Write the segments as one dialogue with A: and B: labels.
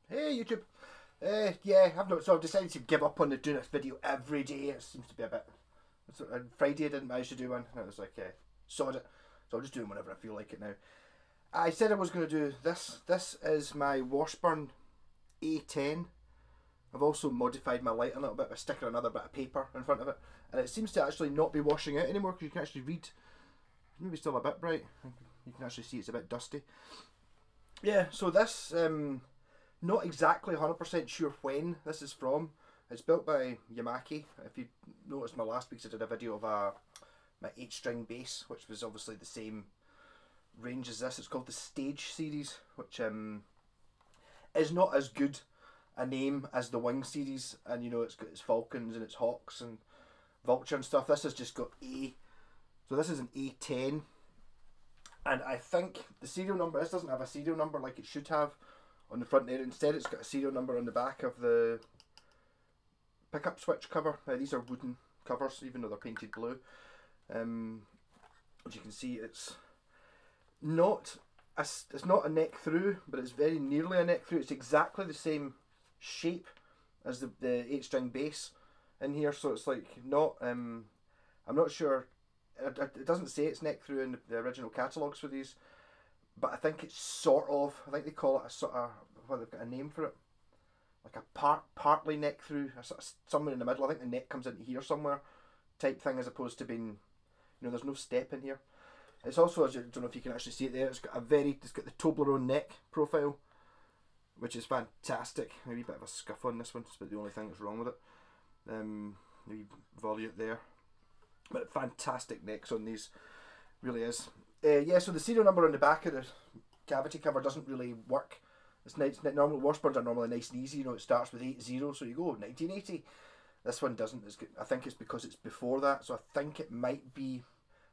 A: Hey YouTube. Yeah, I've not. So I've decided to give up on the doing this video every day. It seems to be a bit. On Friday I didn't manage to do one, and I was like, sod it. So I'm just doing whenever I feel like it now. I said I was going to do this. This is my Washburn A10. I've also modified my light a little bit by sticking another bit of paper in front of it, and it seems to actually not be washing out anymore because you can actually read. Maybe still a bit bright. You can actually see it's a bit dusty. Yeah. So this. Not exactly 100% sure when this is from. It's built by Yamaki. If you noticed my last week's, I did a video of my 8-string bass, which was obviously the same range as this. It's called the Stage series, which is not as good a name as the Wing series. And you know, it's got its Falcons and its Hawks and Vulture and stuff. This has just got A. So this is an A10. And I think the serial number, this doesn't have a serial number like it should have on the front there. Instead it's got a serial number on the back of the pickup switch cover. These are wooden covers even though they're painted blue. As you can see, it's not a neck through, but it's very nearly a neck through. It's exactly the same shape as the 8-string bass in here, so it's like not I'm not sure, it doesn't say it's neck through in the original catalogues for these, but I think it's sort of. I think they call it a sort of. Well, they've got a name for it, like a partly neck through, a sort of somewhere in the middle. I think the neck comes into here somewhere, type thing, as opposed to being, you know, there's no step in here. It's also, I don't know if you can actually see it there. It's got the Toblerone neck profile, which is fantastic. Maybe a bit of a scuff on this one, but the only thing that's wrong with it. Maybe volute there, but fantastic necks on these, really is. Yeah, so the serial number on the back of the cavity cover doesn't really work. It's nice. Normal Washburns are normally nice and easy. You know, it starts with 80, so you go 1980. This one doesn't. I think it's because it's before that. So I think it might be.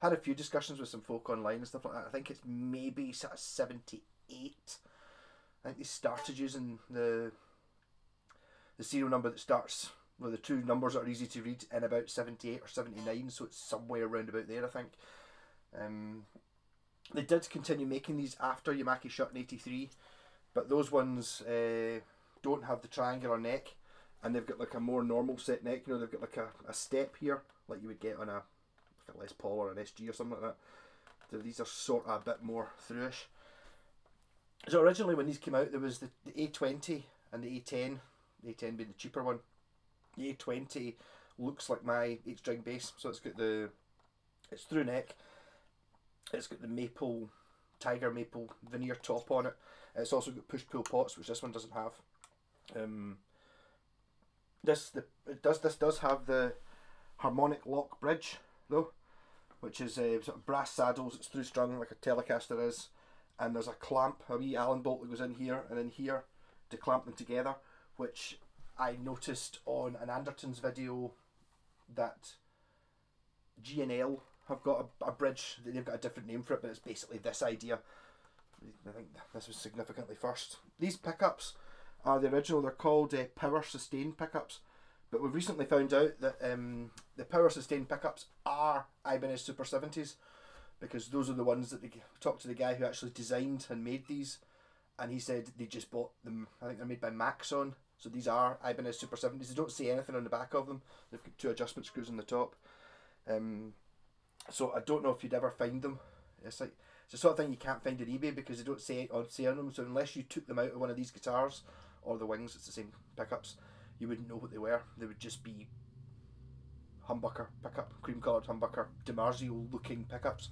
A: Had a few discussions with some folk online and stuff like that. I think it's maybe sort of 78. I think they started using the serial number that starts with the two numbers that are easy to read in about 78 or 79. So it's somewhere around about there, I think. They did continue making these after Yamaki shut in 83, but those ones don't have the triangular neck, and they've got like a more normal set neck. You know, they've got like a step here, like you would get on a Les Paul or an SG or something like that. So these are sort of a bit more throughish. So originally when these came out, there was the A20 and the A10, the A10 being the cheaper one. The A20 looks like my 8-string bass, so it's through neck. It's got the tiger maple veneer top on it. It's also got push-pull pots, which this one doesn't have. This does have the harmonic lock bridge though, which is sort of brass saddles. It's through strung like a Telecaster is, and there's a clamp, a wee Allen bolt that goes in here and in here to clamp them together, which I noticed on an Anderton's video that G&L have got a bridge. They've got a different name for it, but it's basically this idea. I think this was significantly first. These pickups are the original. They're called power sustain pickups, but we've recently found out that the power sustain pickups are Ibanez Super 70s, because those are the ones that they talked to the guy who actually designed and made these, and he said they just bought them. I think they're made by Maxon, so these are Ibanez Super 70s. They don't say anything on the back of them. They've got 2 adjustment screws on the top. So I don't know if you'd ever find them. It's the sort of thing you can't find on eBay because they don't say on them. So unless you took them out of one of these guitars or the Wings, it's the same pickups, you wouldn't know what they were. They would just be humbucker pickup, cream coloured humbucker, DiMarzio looking pickups.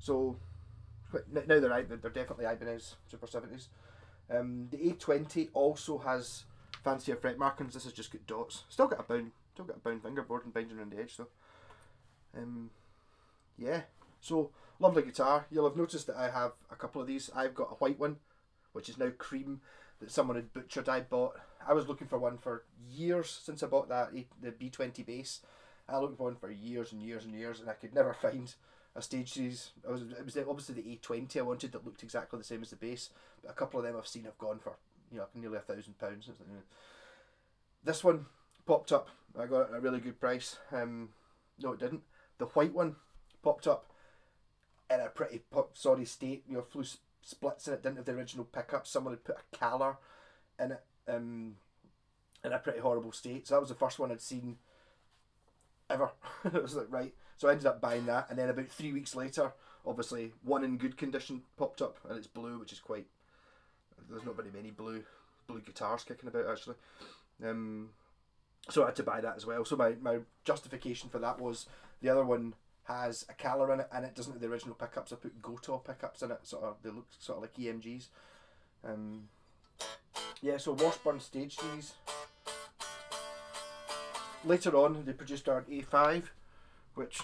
A: So now they're definitely Ibanez Super 70s. The A20 also has fancier fret markings. This has just got dots. Still got a bound fingerboard and binding around the edge though. Yeah, so lovely guitar. You'll have noticed that I have a couple of these. I've got a white one, which is now cream, that someone had butchered. I was looking for one for years since I bought the B20 bass. I looked for one for years and years and years, and I could never find a stage series. It was obviously the A20 I wanted that looked exactly the same as the bass, but a couple of them I've seen have gone for, you know, nearly £1,000. This one popped up. I got it at a really good price. No, it didn't. The white one popped up in a pretty sorry state. You know, flew splits in it, didn't have the original pickup. Someone had put a caller in it in a pretty horrible state. So that was the first one I'd seen ever. It was like, right. So I ended up buying that, and then about 3 weeks later, obviously one in good condition popped up, and it's blue, which is quite. There's not very many blue guitars kicking about actually. So I had to buy that as well. So my justification for that was the other one has a Caller in it, and it doesn't have the original pickups. I put Gotoh pickups in it, they look sort of like EMGs. Yeah, so Washburn staged these. Later on, they produced our A5, which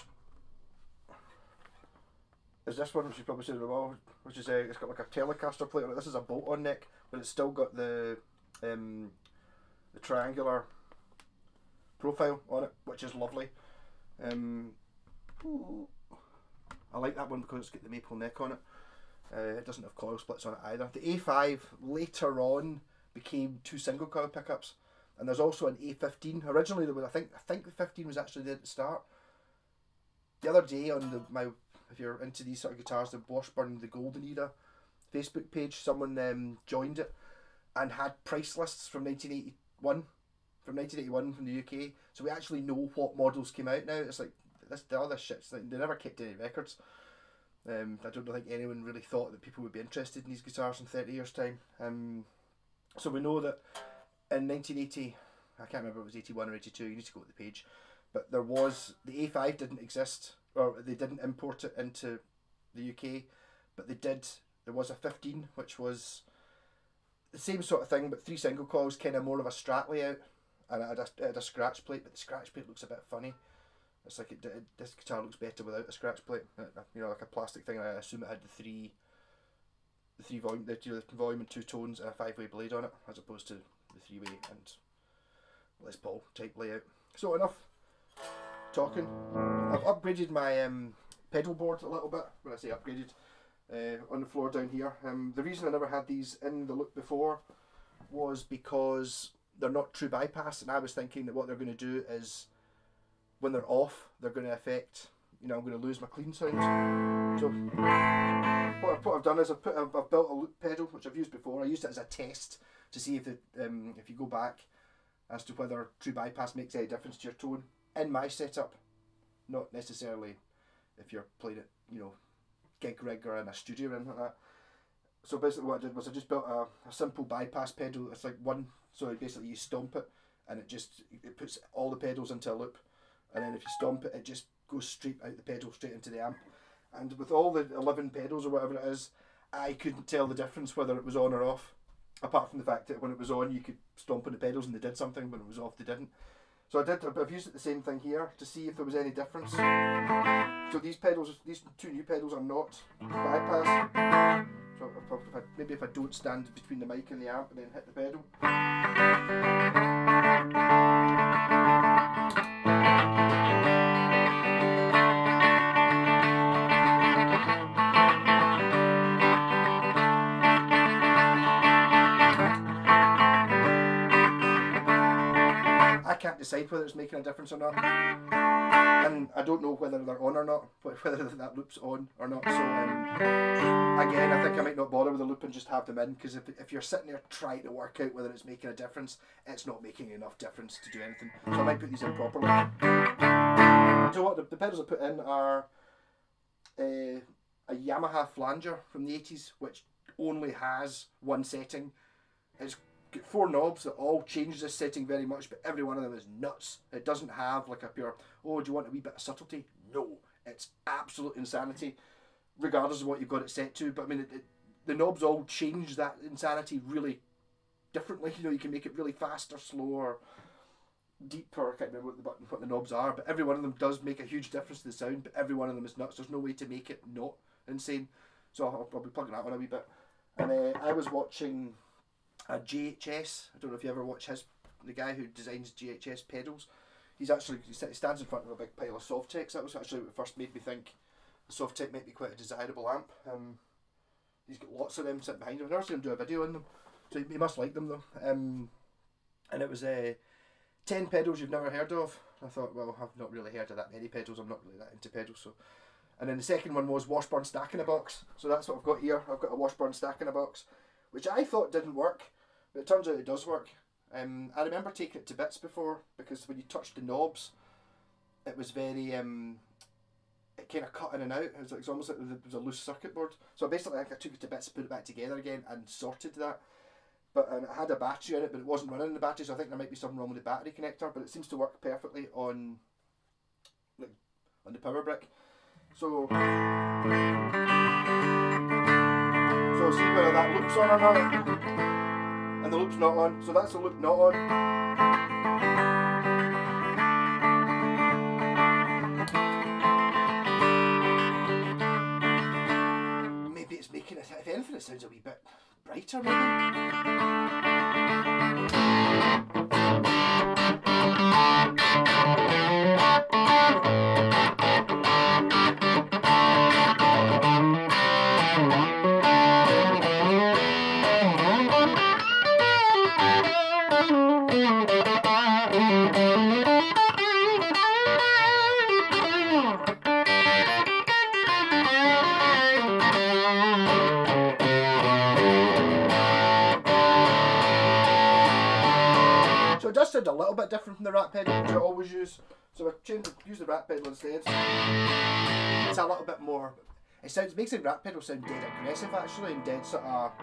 A: is this one, which you probably seen as well, which is it's got like a Telecaster plate on it. This is a bolt-on neck, but it's still got the triangular profile on it, which is lovely. I like that one because it's got the maple neck on it. It doesn't have coil splits on it either. The A5 later on became 2 single coil pickups, and there's also an A15. Originally there was, I think the 15 was actually there at the start. The other day on if you're into these sort of guitars, the Washburn, the Golden Era Facebook page, someone joined it and had price lists from 1981 from the UK, so we actually know what models came out now. It's like the other shit's like, they never kept any records. I don't think anyone really thought that people would be interested in these guitars in 30 years time. So we know that in 1980, I can't remember if it was 81 or 82, you need to go to the page, but there was, the A5 didn't exist, or they didn't import it into the UK, but there was a 15, which was the same sort of thing, but 3 single coils, kind of more of a Strat layout, and it had a scratch plate, but the scratch plate looks a bit funny. It's like this guitar looks better without a scratch plate, you know, like a plastic thing. I assume it had the volume and 2 tones and a 5-way blade on it, as opposed to the 3-way and Les Paul type layout. So enough talking. I've upgraded my pedal board a little bit. When I say upgraded, on the floor down here. The reason I never had these in the loop before was because they're not true bypass, and I was thinking that what they're going to do is, when they're off, they're going to affect, you know, I'm going to lose my clean sounds. So what I've done is I've built a loop pedal, which I've used before. I used it as a test to see if you go back as to whether true bypass makes any difference to your tone in my setup, not necessarily if you're playing it, you know, gig rig or in a studio or anything like that. So basically what I did was I just built a simple bypass pedal. It's like one, so basically you stomp it and it puts all the pedals into a loop, and then if you stomp it, it just goes straight out the pedal, straight into the amp. And with all the 11 pedals or whatever it is, I couldn't tell the difference whether it was on or off, apart from the fact that when it was on you could stomp on the pedals and they did something, when it was off they didn't. So I've used the same thing here to see if there was any difference. So these 2 new pedals are not bypass. So maybe if I don't stand between the mic and the amp and then hit the pedal. I can't decide whether it's making a difference or not, and I don't know whether they're on or not, whether that loop's on or not. So again, I think I might not bother with the loop and just have them in, because if you're sitting there trying to work out whether it's making a difference, it's not making enough difference to do anything. So I might put these in properly. So what the pedals I put in are a Yamaha Flanger from the 80s, which only has one setting. It's got 4 knobs that all change this setting very much, but every one of them is nuts. It doesn't have like a pure, oh, do you want a wee bit of subtlety? No, it's absolute insanity, regardless of what you've got it set to. But I mean, the knobs all change that insanity really differently. You know, you can make it really fast or slow or deep, or I can't remember what the knobs are, but every one of them does make a huge difference to the sound, but every one of them is nuts. There's no way to make it not insane. So I'll be plugging that one a wee bit. And I was watching a JHS. I don't know if you ever watch the guy who designs JHS pedals. He stands in front of a big pile of Softecs. That was actually what first made me think the Softec might be quite a desirable amp. He's got lots of them sitting behind him. I've never seen him do a video on them, so he must like them though. And it was 10 pedals you've never heard of. I thought, well, I've not really heard of that many pedals. I'm not really that into pedals. So, and then the second one was Washburn Stack in a Box. So that's what I've got here. I've got a Washburn Stack in a Box, which I thought didn't work, But it turns out it does work. I remember taking it to bits before, because when you touched the knobs, it was very, it kind of cut in and out. It was almost like there was a loose circuit board. So basically I took it to bits, put it back together again and sorted that. But it had a battery in it, but it wasn't running the battery, so I think there might be something wrong with the battery connector, but it seems to work perfectly on the power brick. So see whether that loop's on or not, and the loop's not on, so that's the loop not on. Maybe it's making it, if anything it sounds a wee bit brighter maybe. So it does sound a little bit different from the rat pedal, which I always use. So I use the rat pedal instead. It's a little bit more. It makes the rat pedal sound dead aggressive actually, and dead sort of.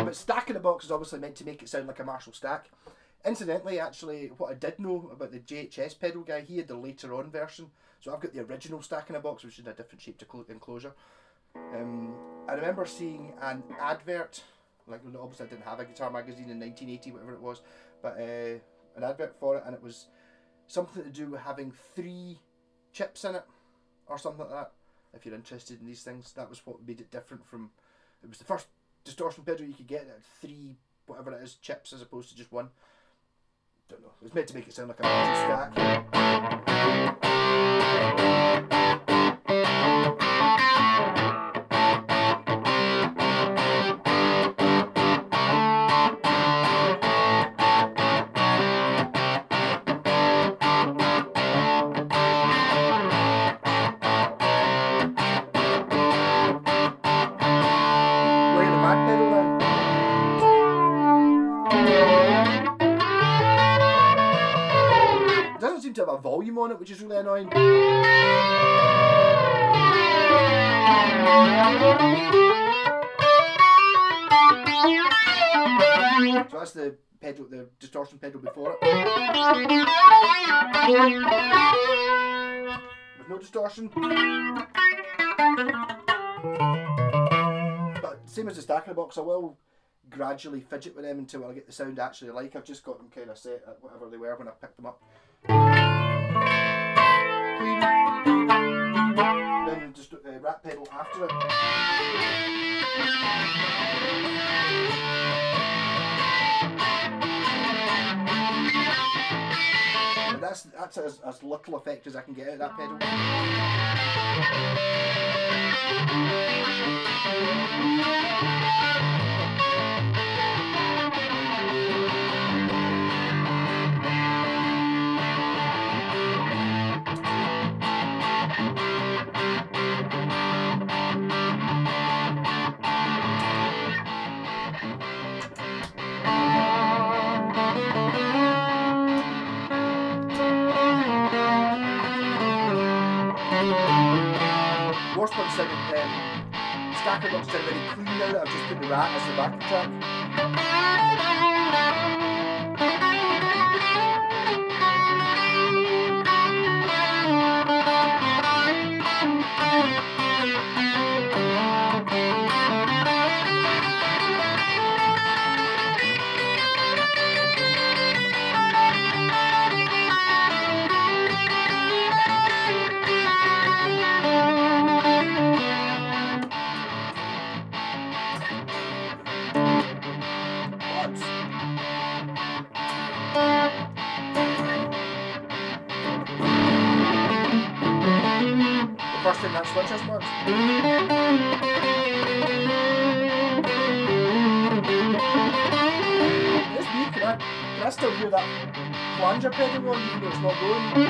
A: But stacking the box is obviously meant to make it sound like a Marshall stack. Incidentally, actually, what I did know about the JHS pedal guy, he had the later on version. So I've got the original stack in a box, which is in a different shape to enclosure. I remember seeing an advert, like obviously I didn't have a guitar magazine in 1980, whatever it was, but an advert for it, and it was something to do with having 3 chips in it, or something like that. If you're interested in these things, that was what made it different from. It was the first distortion pedal you could get that had 3, whatever it is, chips as opposed to just 1. Don't know. It was meant to make it sound like a Marshall stack. To have a volume on it, which is really annoying. So that's the pedal, the distortion pedal before it. With no distortion. But same as the stack in the box, I will gradually fidget with them until I get the sound I actually like. I've just got them kind of set at whatever they were when I picked them up. Then just rat pedal after it. And that's as little effect as I can get out of that pedal. Washburn sounded, stacker box sound very clean now that I've just put the rat as the backing track. First thing that switch has worked. It's weird, can I still hear that flanger pedal on even though it's not going?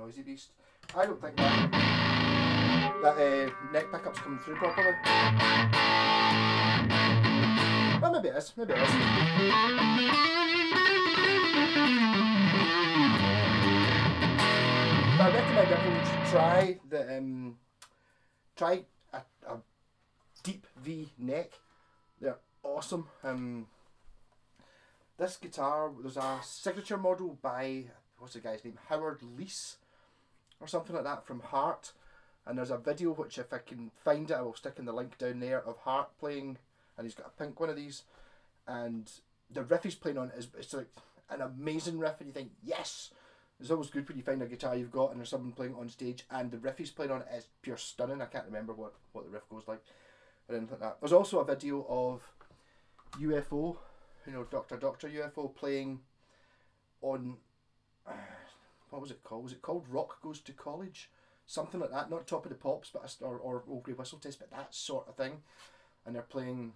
A: noisy beast. I don't think that neck pickup's coming through properly. Well, maybe it is. Maybe it is. But I recommend everyone should try a deep V neck. They're awesome. This guitar, there's a signature model by, what's the guy's name, Howard Leese or something like that, from Heart, and there's a video which, if I can find it, I will stick in the link down there, of Heart playing, and he's got a pink one of these, and the riff he's playing on is, it's like an amazing riff, and you think, yes! It's always good when you find a guitar you've got and there's someone playing it on stage, and the riff he's playing on is pure stunning. I can't remember what the riff goes like or anything like that. There's also a video of UFO, you know, Dr. UFO playing on, what was it called? Was it called Rock Goes to College? Something like that, not Top of the Pops, but or Old Grey Whistle Test, but that sort of thing. And they're playing,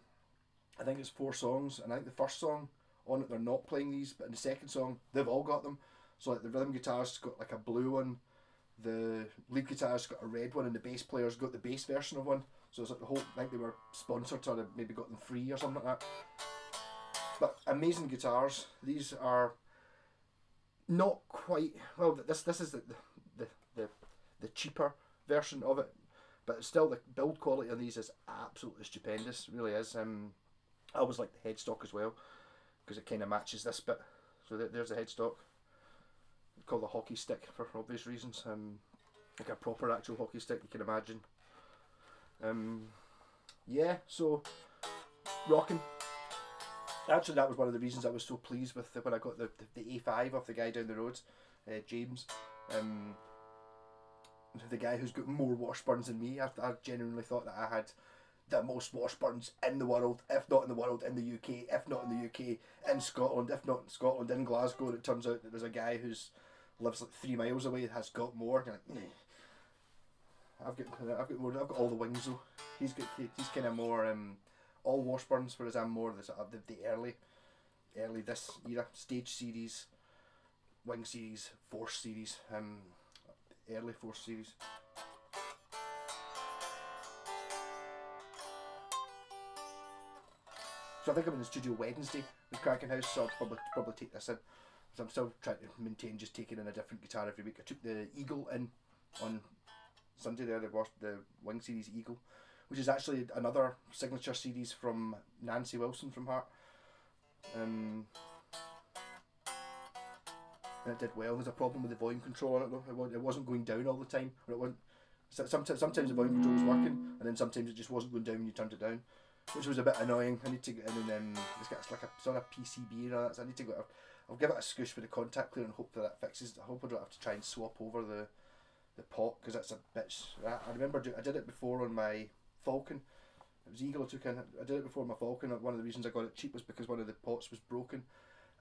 A: I think it's 4 songs, and I think the first song on it they're not playing these, but in the second song they've all got them. So like the rhythm guitar's got like a blue one, the lead guitar's got a red one, and the bass player's got the bass version of one. So it's like the whole, I think they were sponsored, or they maybe got them free or something like that. But amazing guitars. These are not quite, well, this is the cheaper version of it, but still the build quality on these is absolutely stupendous. It really is. I always like the headstock as well, because it kind of matches this bit. So there's the headstock. Called the hockey stick for obvious reasons. Like a proper actual hockey stick, you can imagine. Yeah, so rocking. Actually, that was one of the reasons I was so pleased with when I got the A5 off the guy down the road, James. The guy who's got more washburns than me. I genuinely thought that I had the most washburns in the world, if not in the world, in the UK, if not in the UK, in Scotland, if not in Scotland, in Glasgow. And it turns out that there's a guy who's lives like 3 miles away, has got more. And you're like, I've got more. I've got all the wings though. He's kind of more all washburns, whereas I'm more the sort of the early this era stage series, wing series, force series, early force series. So I think I'm in the studio Wednesday with Cracking House, so I'll probably take this in. So I'm still trying to maintain just taking in a different guitar every week. I took the Eagle in on Sunday there, the Wing Series Eagle, which is actually another signature series from Nancy Wilson from Heart. And it did well. There's a problem with the volume control on it though. It wasn't going down all the time. Or it wasn't. Sometimes the volume control was working, and then sometimes it just wasn't going down when you turned it down, which was a bit annoying. I need to get in and it's like it's on a PCB and all that, so I need to go. I'll give it a scoosh with the contact clear and hope that fixes it. I hope I don't have to try and swap over the pot, because that's a bitch. I remember I did it before on my Falcon. It was Eagle I took in. I did it before on my Falcon. One of the reasons I got it cheap was because one of the pots was broken,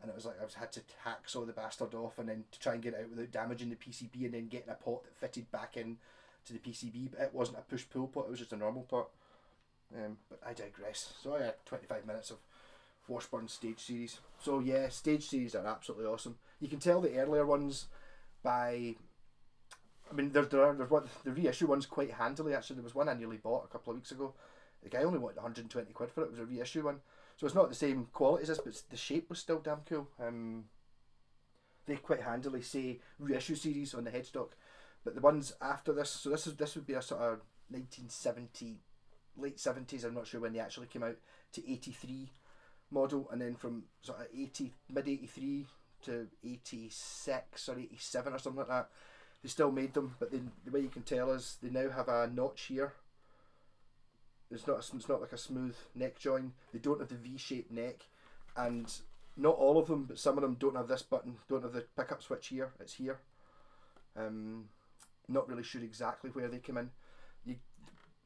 A: and it was like I had to hacksaw the bastard off and then to try and get it out without damaging the PCB, and then getting a pot that fitted back in to the PCB. But it wasn't a push-pull pot, it was just a normal pot. But I digress. So I had 25 minutes of Washburn stage series. So yeah, stage series are absolutely awesome. You can tell the earlier ones by, I mean, there's one, the reissue ones quite handily. Actually, there was one I nearly bought a couple of weeks ago. The guy only wanted 120 quid for it. It was a reissue one, so it's not the same quality as this, but the shape was still damn cool. They quite handily say reissue series on the headstock, but the ones after this, so this would be a sort of 1970, late 70s. I'm not sure when they actually came out, to 83 model, and then from sort of mid 83 to 86 or 87 or something like that, they still made them. But the way you can tell is they now have a notch here. It's not like a smooth neck join. They don't have the V-shaped neck, and not all of them, but some of them don't have this button, don't have the pickup switch here. It's here. Not really sure exactly where they come in.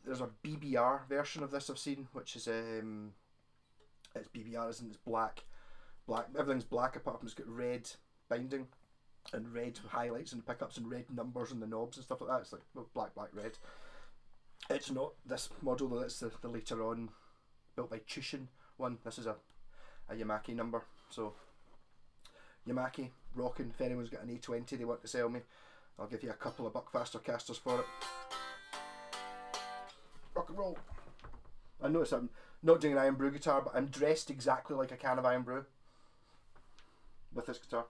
A: There's a BBR version of this I've seen, which is it's BBR, isn't it? It's black. Everything's black apart from it's got red binding and red highlights and pickups and red numbers on the knobs and stuff like that. It's like, well, black, red. It's not this model though. That's the later on built by Chushin one. This is a Yamaki number. So Yamaki rocking. If anyone's got an A20 they want to sell me, I'll give you a couple of Buckfaster casters for it. Rock and roll. I notice I'm not doing an Iron Brew guitar, but I'm dressed exactly like a can of Iron Brew with this guitar.